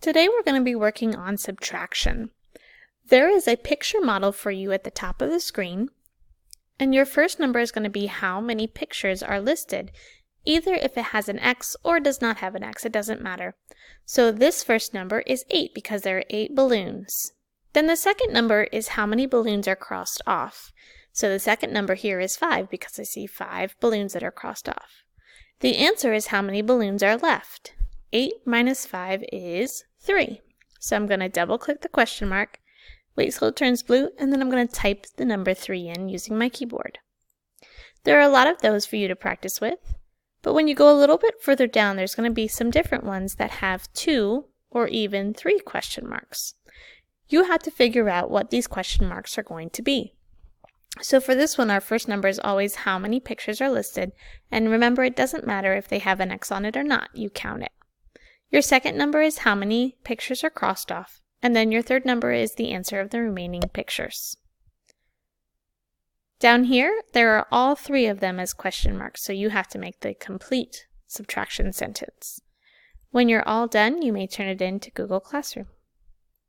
Today we're going to be working on subtraction. There is a picture model for you at the top of the screen, and your first number is going to be how many pictures are listed, either if it has an X or does not have an X, it doesn't matter. So this first number is 8 because there are 8 balloons. Then the second number is how many balloons are crossed off. So the second number here is 5 because I see 5 balloons that are crossed off. The answer is how many balloons are left. 8 minus 5 is 3. So I'm going to double click the question mark, wait till it turns blue, and then I'm going to type the number 3 in using my keyboard. There are a lot of those for you to practice with, but when you go a little bit further down, there's going to be some different ones that have 2 or even 3 question marks. You have to figure out what these question marks are going to be. So for this one, our first number is always how many pictures are listed, and remember, it doesn't matter if they have an X on it or not, you count it. Your second number is how many pictures are crossed off, and then your third number is the answer of the remaining pictures. Down here, there are all 3 of them as question marks, so you have to make the complete subtraction sentence. When you're all done, you may turn it in to Google Classroom.